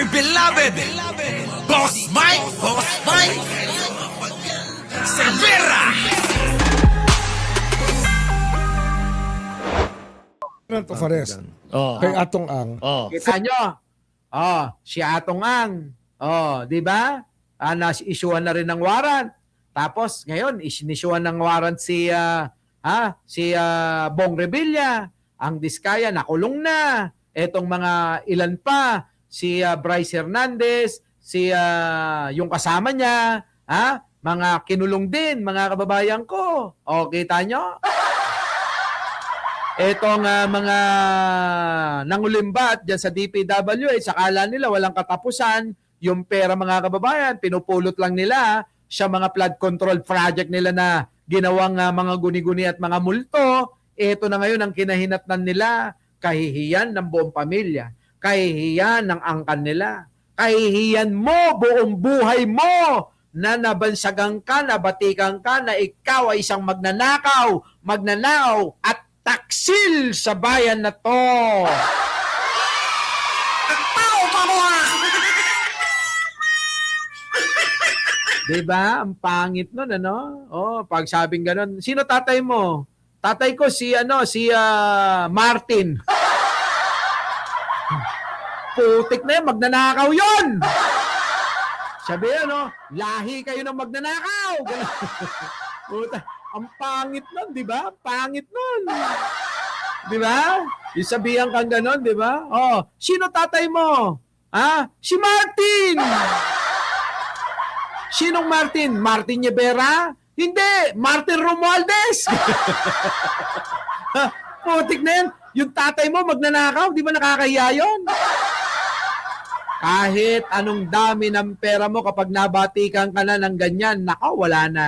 beloved Boss Mike Cervera. of arrest Oh. kay Atong Ang. Oh. Kita nyo? Si Atong Ang. Di ba? Nas-issuean na rin ng warrant. Tapos ngayon, isinisuan ng warrant si Bong Revilla. Ang Diskaya nakulong na. Etong mga ilan pa, si Bryce Hernandez, yung kasama niya, mga kinulong din, mga kababayan ko. Kita nyo? Etong mga nangulimbat dyan sa DPWH, akala nila walang katapusan, yung pera mga kababayan, pinupulot lang nila sa mga flood control project nila na ginawang mga guni-guni at mga multo. Ito na ngayon ang kinahinatnan nila, kahihiyan ng buong pamilya, kahihiyan ng angkan nila, kahihiyan mo, buong buhay mo, na nabansagang ka, nabatikan ka, na ikaw ay isang magnanakaw at taksil sa bayan na to. Diba? Ang pangit nun, ano? Pag sabing ganun. Sino tatay mo? Tatay ko si Martin. Putik na yun, magnanakaw yun! Sabi lahi kayo ng magnanakaw! Puta, ang pangit nun, di ba? Pangit nun. Di ba? Isabihan kang ganon, di ba? Sino tatay mo? Si Martin! Sinong Martin? Martin Rivera? Hindi! Martin Romualdez! Putik na yun. Yung tatay mo magnanakaw, di ba nakakahiya yun? Kahit anong dami ng pera mo kapag nabatikan ka na ng ganyan, nako, wala na.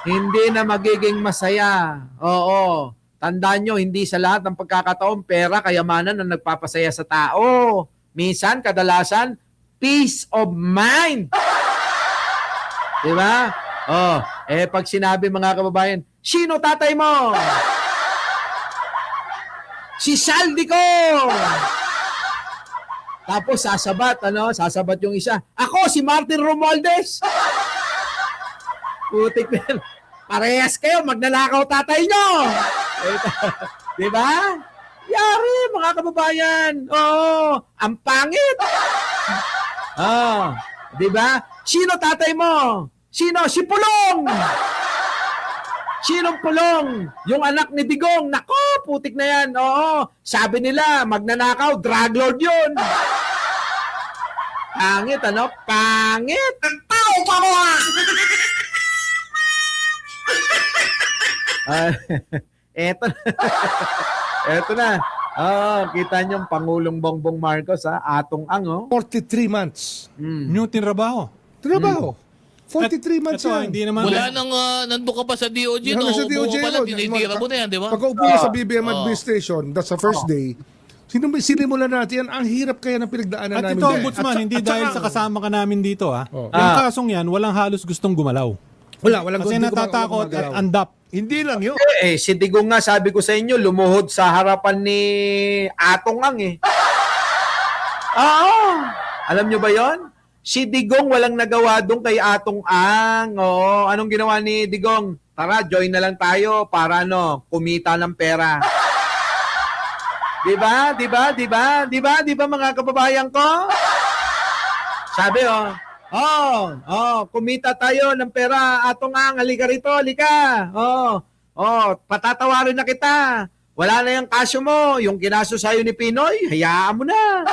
Hindi na magiging masaya. Oo. Tandaan nyo, hindi sa lahat ng pagkakataon, pera, kayamanan ang nagpapasaya sa tao. Minsan, kadalasan, peace of mind. Diba? Pag sinabi mga kababayan, sino tatay mo? Si Saldi ko! Tapos sasabat yung isa. Ako, si Martin Romualdez! Putik na yan. Parehas kayo, magnanakaw tatay nyo! Diba? Yari, mga kababayan. Ang pangit. Diba? Sino tatay mo? Sino? Si Pulong! Sinong Pulong? Yung anak ni Digong. Nako, putik na yan. Sabi nila, magnanakaw, drug lord yun. Pangit, Pangit! Ang tao pa mo! Eto na. Kita niyo yung Pangulong Bongbong Marcos, Atong Ang, 43 months. New tinrabaho. Trabaho. 43 months Ito, yan. hindi naman. Wala nang nandun ka pa sa DOJ, Wala no? sa DOJ, Upo ka lang, no? tinitira mo na yan, di ba? Pagka-upo niya sa BBM administration, that's the first day, sinimulan natin yan, ang hirap kaya ng pinagdaanan At namin. ito, din. Ombudsman, hindi dahil sa kasama ka namin dito, Oh. Yung kasong yan, walang halos gustong gumalaw. Walang Kasi hindi ko natatakot at gumagalaw. andap. Hindi lang yun. Si Digong nga, sabi ko sa inyo, lumuhod sa harapan ni Atong Ang, Alam nyo ba yon? Si Digong walang nagawa doon kay Atong Ang. Anong ginawa ni Digong? Tara, join na lang tayo para kumita ng pera. Diba mga kababayan ko? Sabi, kumita tayo ng pera, Atong Ang, halika rito, halika. Patatawarin na kita. Wala na yung kaso mo, yung kinaso sa'yo ni Pinoy, hayaan mo na.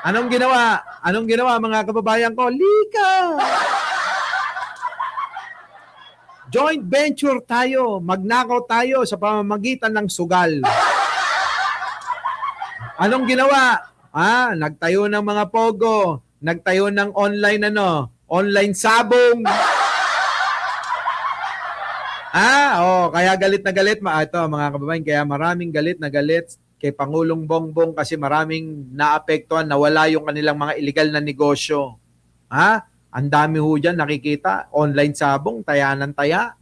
Anong ginawa mga kababayan ko? Lika! Joint venture tayo, magnakaw tayo sa pamamagitan ng sugal. Anong ginawa? Nagtayo ng mga pogo, nagtayo ng online sabong. Kaya galit na galit. Ito mga kababayan, kaya maraming galit na galit kay Pangulong Bongbong kasi maraming naapektuhan, nawala yung kanilang mga illegal na negosyo. Ang dami ho dyan nakikita, online sabong, taya ng taya.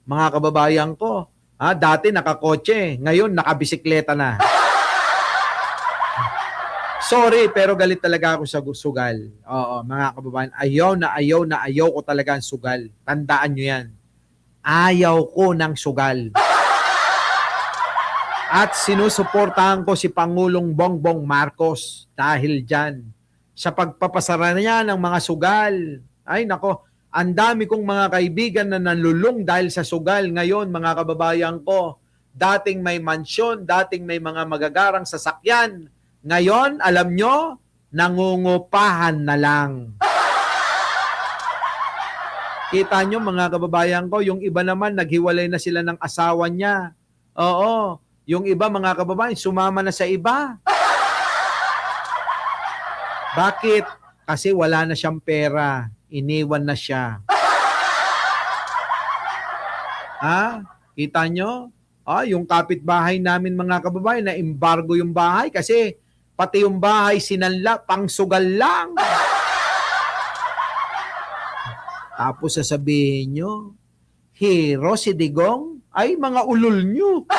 Mga kababayan ko, dati nakakotse, ngayon nakabisikleta na. Sorry, pero galit talaga ako sa sugal. Oo, mga kababayan, ayaw ko talaga ang sugal. Tandaan nyo yan. Ayaw ko ng sugal. At sinusuportahan ko si Pangulong Bongbong Marcos dahil dyan. Sa pagpapasara niya ng mga sugal. Ay nako, ang dami kong mga kaibigan na nanlulong dahil sa sugal ngayon, mga kababayan ko. Dating may mansyon, dating may mga magagarang sasakyan. Ngayon, alam nyo, nangungupahan na lang. Kita nyo mga kababayan ko, yung iba naman naghiwalay na sila ng asawa niya. Oo. Yung iba, mga kababayan, sumama na sa iba. Bakit? Kasi wala na siyang pera. Iniwan na siya. Ha? Kita nyo? Yung kapitbahay namin, mga kababayan, na embargo yung bahay kasi pati yung bahay sinanla, pangsugal lang. Tapos sasabihin nyo, hero si Digong? Ay, mga ulol nyo.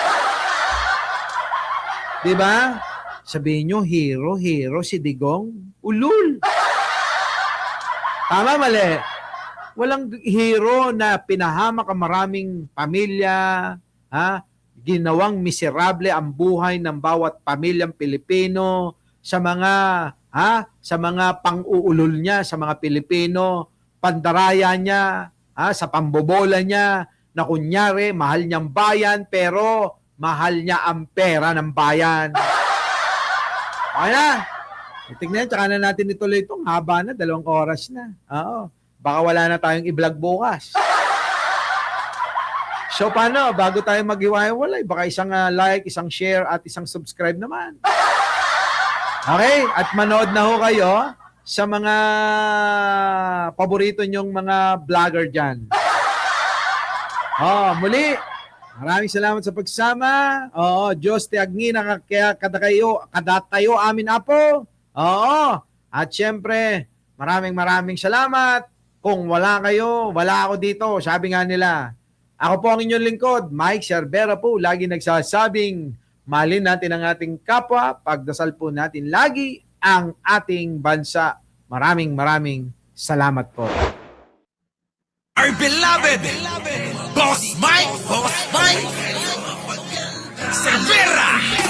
Diba? Sabihin nyo, hero si Digong, ulul. Tama, mali. Walang hero na pinahamak ang maraming pamilya, ginawang miserable ang buhay ng bawat pamilyang Pilipino sa mga pang-uulol niya sa mga Pilipino, pandaraya niya, sa pambobola niya, na kunyari mahal niyang bayan pero mahal niya ang pera ng bayan. Okay na. Tignan, tsaka na natin ituloy itong haba na, 2 oras na. Oo. Baka wala na tayong i-vlog bukas. So paano? Bago tayo maghiwa-hiwalay, baka isang like, isang share, at isang subscribe naman. Okay? At manood na ho kayo sa mga paborito nyong mga vlogger dyan. Muli, maraming salamat sa pagsama. Diyos ti agni na kaya kadatayo amin apo. At syempre, maraming salamat. Kung wala kayo, wala ako dito. Sabi nga nila, ako po ang inyong lingkod, Mike Cervera po, lagi nagsasabing, mahalin natin ang ating kapwa, pagdasal po natin lagi ang ating bansa. Maraming salamat po. Our beloved Boss Mike Cervera.